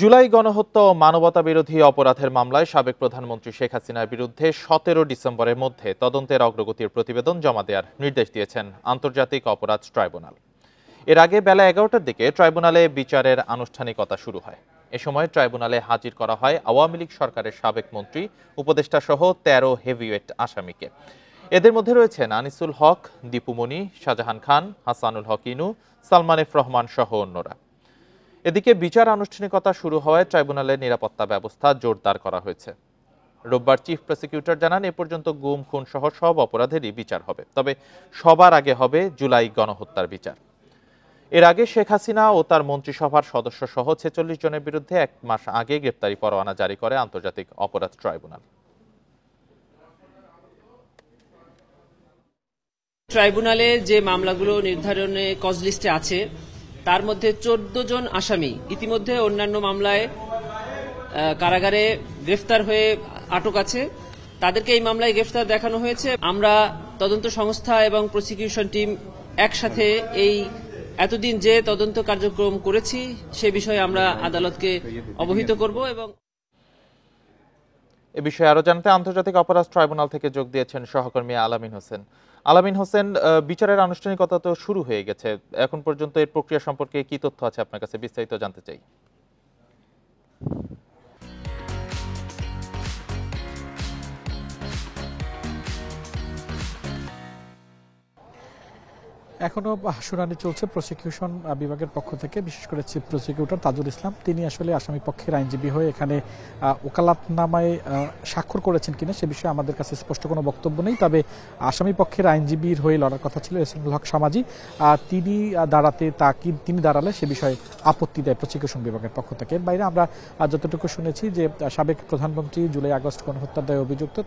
জুলাই গণহত্যা ও মানবতাবিরোধী অপরাধের মামলায় সাবেক প্রধানমন্ত্রী শেখ হাসিনার বিরুদ্ধে ১৭ ডিসেম্বরের মধ্যে তদন্তের অগ্রগতির প্রতিবেদন জমা দেওয়ার নির্দেশ দিয়েছেন আন্তর্জাতিক অপরাধ ট্রাইব্যুনাল। এর আগে বেলা ১১টার দিকে ট্রাইব্যুনালে বিচারের আনুষ্ঠানিকতা শুরু হয়। এ সময় ট্রাইব্যুনালে হাজির করা হয় আওয়ামী লীগ সরকারের সাবেক মন্ত্রী, উপদেষ্টা সহ ১৩ হেভিওয়েট আসামিকে। এদের মধ্যে রয়েছেন আনিসুল হক, দীপুমণি, শাহজাহান খান, হাসানুল হক ইনু, সালমান এফ রহমান সহ অন্যরা। এদিকে বিচার আনুষ্ঠানিকতা শুরু হওয়ায় ট্রাইব্যুনালের নিরাপত্তা ব্যবস্থা জোরদার করা হয়েছে। রোববার চিফ প্রসিকিউটর জানান, এ পর্যন্ত গুম, খুন সহ সব অপরাধেরই বিচার হবে, তবে সবার আগে হবে জুলাই গণহত্যার বিচার। এর আগে শেখ হাসিনা ও তার মন্ত্রিসভার সদস্য সহ ৪৬ জনের বিরুদ্ধে ১ মাস আগে গ্রেপ্তারি পরোয়ানা জারি করে আন্তর্জাতিক অপরাধ ট্রাইব্যুনাল। ট্রাইব্যুনালে যে মামলাগুলো নির্ধারণে কজ লিস্টে আছে তার মধ্যে ১৪ জন আসামি ইতিমধ্যে অন্যান্য মামলায় কারাগারে গ্রেফতার হয়ে আটক আছে। তাদেরকে এই মামলায় গ্রেফতার দেখানো হয়েছে। আমরা তদন্ত সংস্থা এবং প্রসিকিউশন টিম একসাথে এই এতদিন যে তদন্ত কার্যক্রম করেছি সে বিষয়ে আমরা আদালতকে অবহিত করব। এবং এ বিষয়ে আরো জানতে আন্তর্জাতিক অপরাধ ট্রাইব্যুনাল থেকে যোগ দিয়েছেন সহকর্মী আলামিন হোসেন। আলামিন হোসেন, বিচারের আনুষ্ঠানিকতা তো শুরু হয়ে গেছে, এখন পর্যন্ত এর প্রক্রিয়া সম্পর্কে কি তথ্য আছে আপনার কাছে, বিস্তারিত জানতে চাই। এখনো শুনানি চলছে প্রসিকিউশন বিভাগের পক্ষ থেকে, বিশেষ করে চিফ প্রসিকিউটর তাজুল ইসলাম, তিনি আসলে আসামি পক্ষের আইনজীবী হয়ে এখানে ওকালাতনামায় স্বাক্ষর করেছেন কিনা সে বিষয়ে আমাদের কাছে স্পষ্ট কোনো বক্তব্য নেই। তবে আসামি পক্ষের আইনজীবীর হয়ে লড়ার কথা ছিল এহসানুল হক সামাজি, তিনি দাঁড়ালে সে বিষয়ে আপত্তি দেয় প্রসিকিউশন বিভাগের পক্ষ থেকে। এর বাইরে আমরা যতটুকু শুনেছি যে সাবেক প্রধানমন্ত্রী জুলাই আগস্ট গণহত্যার দায়ে অভিযুক্ত,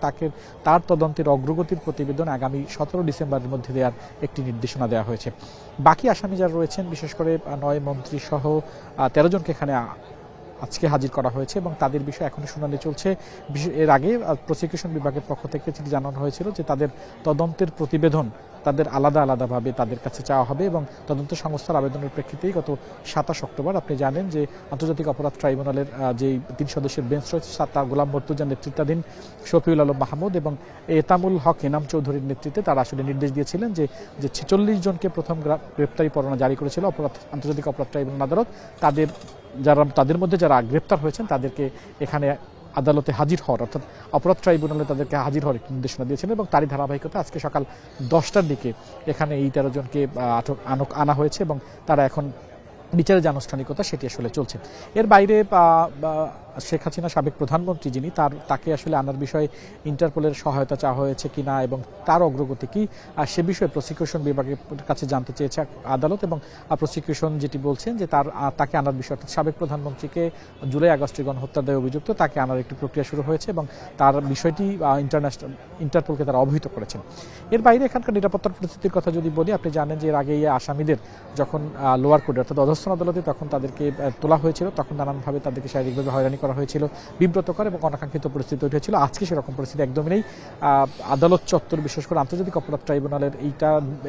তার তদন্তের অগ্রগতির প্রতিবেদন আগামী ১৭ ডিসেম্বরের মধ্যে দেওয়ার একটি নির্দেশনা দেওয়া হয়েছে। বাকি আসামি যারা রয়েছেন, বিশেষ করে ৯ মন্ত্রী সহ ১৩ জনকে এখানে আজকে হাজির করা হয়েছে এবং তাদের বিষয়ে এখনো শুনানি চলছে। এর আগে প্রসিকিউশন বিভাগের পক্ষ থেকে যেটি জানানো হয়েছিল যে তাদের তদন্তের প্রতিবেদন তাদের আলাদাভাবে তাদের কাছে চাওয়া হবে এবং তদন্ত সংস্থার আবেদনের প্রেক্ষিতেই গত ২৭ অক্টোবর আপনি জানেন যে আন্তর্জাতিক অপরাধ ট্রাইব্যুনালের যে ৩ সদস্যের বেঞ্চ রয়েছে তার গোলাম মর্তুজার নেতৃত্বাধীন শফিউল আলম মাহমুদ এবং এতামুল হক এনাম চৌধুরীর নেতৃত্বে তারা আসলে নির্দেশ দিয়েছিলেন যে ৪৬ জনকে প্রথম গ্রেপ্তারি পরোয়ানা জারি করেছিল আন্তর্জাতিক অপরাধ ট্রাইব্যুনাল আদালত, তাদের মধ্যে যারা গ্রেপ্তার হয়েছেন তাদেরকে এখানে আদালতে হাজির হওয়ার, অর্থাৎ অপরাধ ট্রাইব্যুনালে তাদেরকে হাজির হওয়ার একটি নির্দেশনা দিয়েছেন এবং তারই ধারাবাহিকতা আজকে সকাল ১০টার দিকে এখানে এই ১৩ জনকে আনা হয়েছে এবং তারা এখন বিচারের যে আনুষ্ঠানিকতা সেটি আসলে চলছে। এর বাইরে শেখ হাসিনা সাবেক প্রধানমন্ত্রী যিনি, তাকে আসলে আনার বিষয়ে ইন্টারপোলের সহায়তা চাওয়া হয়েছে কিনা এবং তার অগ্রগতি কি সে বিষয়ে প্রসিকিউশন বিভাগের কাছে জানতে চেয়েছে আদালত এবং প্রসিকিউশন যেটি বলছেন যে তাকে আনার বিষয়, অর্থাৎ সাবেক প্রধানমন্ত্রীকে জুলাই আগস্টে গণহত্যার দায়ে অভিযুক্ত, তাকে আনার একটি প্রক্রিয়া শুরু হয়েছে এবং তার বিষয়টি ইন্টারপোলকে তারা অবহিত করেছেন। এর বাইরে এখানকার নিরাপত্তার পরিস্থিতির কথা যদি বলি, আপনি জানেন যে এর আগে এই আসামিদের যখন লোয়ার কোর্টে অর্থাৎ অধস্তন আদালতে তখন তাদেরকে তোলা হয়েছিল, তখন নানানভাবে তাদেরকে শারীরিকভাবে হয়রানি করা হয়েছিল, বিব্রতকর এবং অনাকাঙ্ক্ষিত পরিস্থিতি তৈরি হয়েছিল। আজকে সেরকম পরিস্থিতি একদমই নেই। আদালত চত্বর, বিশেষ করে আন্তর্জাতিক অপরাধ ট্রাইব্যুনালের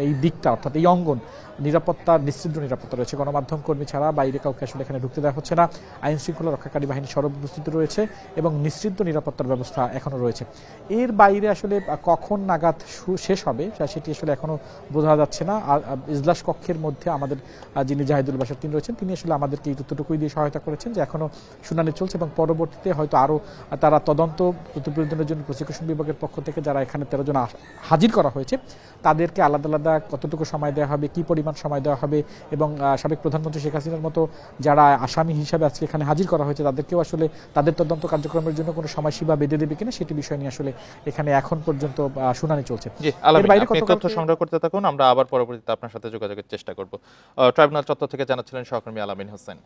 এই দিকটা, অর্থাৎ এই অঙ্গন নিশ্চিদ্র নিরাপত্তা রয়েছে। গণমাধ্যম কর্মী ছাড়া বাইরে কাউকে আসলে এখানে ঢুকতে দেওয়া হচ্ছে না। আইন শৃঙ্খলা রক্ষাকারী বাহিনী সরব উপস্থিত রয়েছে এবং নিশ্চিদ্র নিরাপত্তার ব্যবস্থা এখনো রয়েছে। এর বাইরে আসলে কখন নাগাদ শেষ হবে সেটি আসলে এখনো বোঝা যাচ্ছে না। ইজলাস কক্ষের মধ্যে আমাদের যিনি জাহিদুল বাশার তিনি রয়েছেন, তিনি আসলে আমাদেরকে এই তথ্যটুকুই দিয়ে সহায়তা করেছেন যে এখনো শুনানি চলছে এবং পরবর্তীতে হয়তো আরো তারা তদন্ত প্রতিবেদনের জন্য প্রসিকিউশন বিভাগের পক্ষ থেকে যারা এখানে ১৩ জন হাজির করা হয়েছে তাদেরকে আলাদা কতটুকু সময় দেওয়া হবে, কি পরিমাণ সময় দেওয়া হবে এবং সাবেক প্রধানমন্ত্রী শেখ হাসিনার মতো যারা আসামি হিসাবে আজকে এখানে হাজির করা হয়েছে তাদেরকেও আসলে তাদের তদন্ত কার্যক্রমের জন্য কোনো সময়সীমা বেঁধে দেবে কিনা সেটি বিষয় নিয়ে আসলে এখানে এখন পর্যন্ত শুনানি চলছে। তথ্য সংগ্রহ করতে থাকুন, আমরা আবার পরবর্তীতে আপনার সাথে যোগাযোগের চেষ্টা করব। ট্রাইব্যুনাল চত্বর থেকে জানাচ্ছিলেন সহকর্মী আলামিন হোসেন।